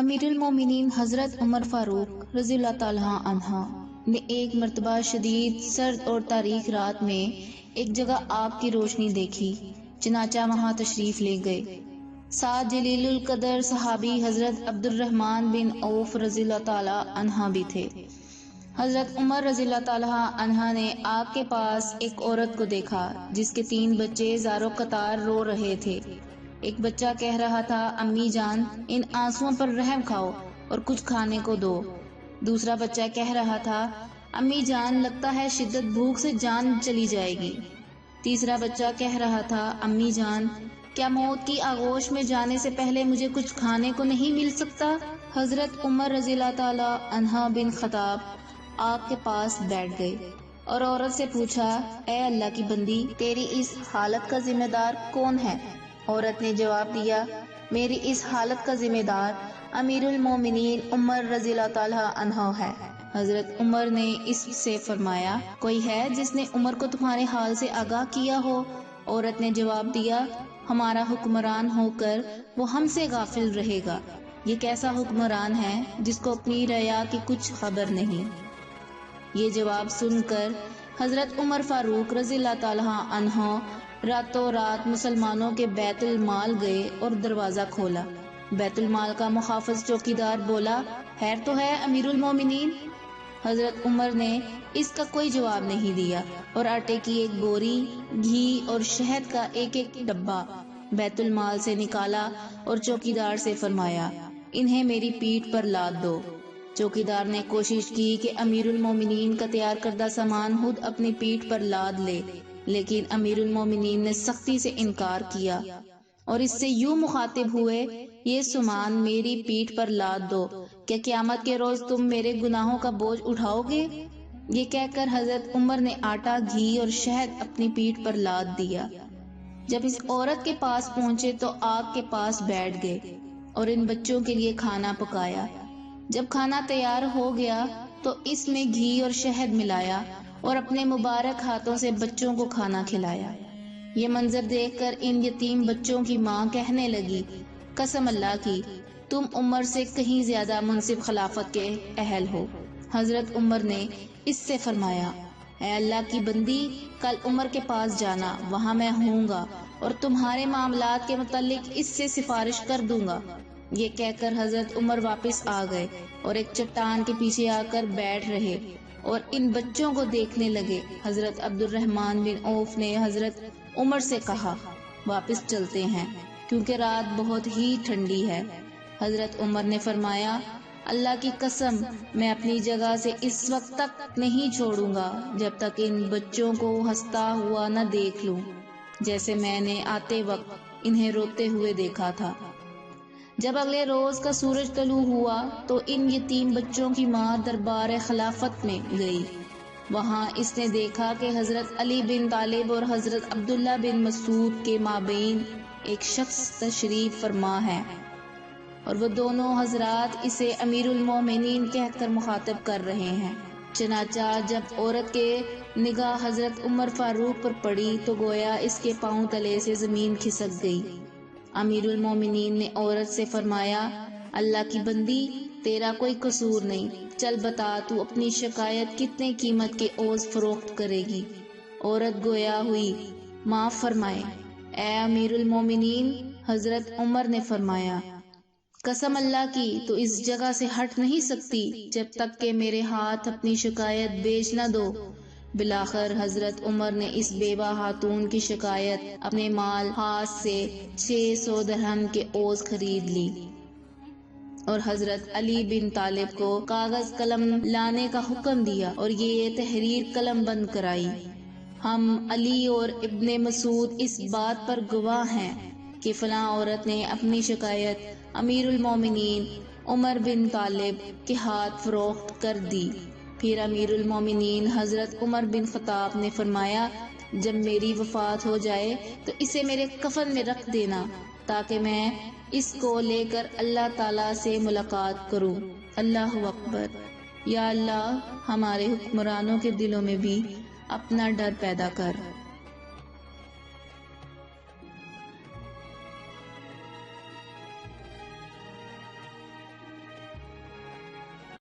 امیر المومنین حضرت عمر فاروق رضی اللہ تعالیٰ عنہ نے ایک مرتبہ شدید سرد اور تاریک رات میں ایک جگہ آپ کی روشنی دیکھی، چنانچہ وہاں تشریف لے گئے۔ ساتھ جلیل القدر صحابی حضرت عبد الرحمن بن عوف رضی اللہ تعالیٰ عنہ بھی تھے۔ حضرت عمر رضی اللہ تعالیٰ عنہ نے آپ کے پاس ایک عورت کو دیکھا جس کے 3 بچے زار و قطار رو رہے تھے۔ ایک بچہ کہہ رہا تھا، امی جان ان آنسوؤں پر رحم کھاؤ اور کچھ کھانے کو دو۔ دوسرا بچہ کہہ رہا تھا، امی جان لگتا ہے شدت بھوک سے جان چلی جائے گی۔ تیسرا بچہ کہہ رہا تھا، امی جان کیا موت کی آغوش میں جانے سے پہلے مجھے کچھ کھانے کو نہیں مل سکتا؟ حضرت عمر رضی اللہ تعالیٰ عنہ بن خطاب آپ کے پاس بیٹھ گئے اور عورت سے پوچھا، اے اللہ کی بندی، تیری اس حالت کا ذمہ دار کون ہے؟ عورت نے جواب دیا، میری اس حالت کا ذمہ دار امیر المومنین عمر رضی اللہ تعالیٰ عنہ ہے۔ حضرت عمر نے اس سے فرمایا، کوئی ہے جس نے عمر کو تمہارے حال سے آگاہ کیا ہو؟ عورت نے جواب دیا، ہمارا حکمران ہو کر وہ ہم سے غافل رہے گا۔ یہ کیسا حکمران ہے جس کو اپنی رعایا کی کچھ خبر نہیں؟ یہ جواب سن کر حضرت عمر فاروق رضی اللہ تعالیٰ عنہ راتوں رات مسلمانوں کے بیت المال گئے اور دروازہ کھولا۔ بیت المال کا محافظ چوکیدار بولا، خیر تو ہے امیر المومنین؟ حضرت عمر نے اس کا کوئی جواب نہیں دیا اور آٹے کی ایک بوری، گھی اور شہد کا ایک ڈبہ بیت المال سے نکالا اور چوکیدار سے فرمایا، انہیں میری پیٹھ پر لاد دو۔ چوکیدار نے کوشش کی کہ امیر المومنین کا تیار کردہ سامان خود اپنی پیٹھ پر لاد لے، لیکن امیر المومنین نے سختی سے انکار کیا اور اس سے یوں مخاطب ہوئے، یہ سامان میری پیٹھ پر لاد دو، کیا قیامت کے روز تم میرے گناہوں کا بوجھ اٹھاؤ گے؟ یہ کہہ کر حضرت عمر نے آٹا، گھی اور شہد اپنی پیٹھ پر لاد دیا۔ جب اس عورت کے پاس پہنچے تو آگ کے پاس بیٹھ گئے اور ان بچوں کے لیے کھانا پکایا۔ جب کھانا تیار ہو گیا تو اس میں گھی اور شہد ملایا اور اپنے مبارک ہاتھوں سے بچوں کو کھانا کھلایا۔ یہ منظر دیکھ کر ان یتیم بچوں کی ماں کہنے لگی، قسم اللہ کی تم عمر سے کہیں زیادہ منصف خلافت کے اہل ہو۔ حضرت عمر نے اس سے فرمایا، اے اللہ کی بندی، کل عمر کے پاس جانا، وہاں میں ہوں گا اور تمہارے معاملات کے متعلق اس سے سفارش کر دوں گا۔ یہ کہہ کر حضرت عمر واپس آ گئے اور ایک چٹان کے پیچھے آ کر بیٹھ رہے اور ان بچوں کو دیکھنے لگے۔ حضرت عبد الرحمن بن عوف نے حضرت عمر سے کہا، واپس چلتے ہیں کیونکہ رات بہت ہی ٹھنڈی ہے۔ حضرت عمر نے فرمایا، اللہ کی قسم میں اپنی جگہ سے اس وقت تک نہیں چھوڑوں گا جب تک ان بچوں کو ہنستا ہوا نہ دیکھ لوں جیسے میں نے آتے وقت انہیں روتے ہوئے دیکھا تھا۔ جب اگلے روز کا سورج طلوع ہوا تو ان یتیم بچوں کی ماں دربار خلافت میں گئی۔ وہاں اس نے دیکھا کہ حضرت علی بن طالب اور حضرت عبداللہ بن مسعود کے مابین ایک شخص تشریف فرما ہے اور وہ دونوں حضرات اسے امیر المومنین کہہ کر مخاطب کر رہے ہیں۔ چنانچہ جب عورت کے نگاہ حضرت عمر فاروق پر پڑی تو گویا اس کے پاؤں تلے سے زمین کھسک گئی۔ امیر المومنین نے عورت سے فرمایا، اللہ کی بندی، تیرا کوئی قصور نہیں، چل بتا تو اپنی شکایت کتنے قیمت کے عوض فروخت کرے گی؟ عورت گویا ہوئی، معاف فرمائے اے امیر المومنین۔ حضرت عمر نے فرمایا، قسم اللہ کی تو اس جگہ سے ہٹ نہیں سکتی جب تک کہ میرے ہاتھ اپنی شکایت بیچ نہ دو۔ بلاخر حضرت عمر نے اس بیوہ خاتون کی شکایت اپنے مال ہاتھ سے 600 درہم کے عوض خرید لی اور حضرت علی بن طالب کو کاغذ قلم لانے کا حکم دیا اور یہ تحریر قلم بند کرائی۔ ہم علی اور ابن مسعود اس بات پر گواہ ہیں کہ فلاں عورت نے اپنی شکایت امیر المومنین عمر بن طالب کے ہاتھ فروخت کر دی۔ پھر امیر المومنین حضرت عمر بن خطاب نے فرمایا، جب میری وفات ہو جائے تو اسے میرے کفن میں رکھ دینا تاکہ میں اس کو لے کر اللہ تعالیٰ سے ملاقات کروں۔ اللہ اکبر۔ یا اللہ ہمارے حکمرانوں کے دلوں میں بھی اپنا ڈر پیدا کر۔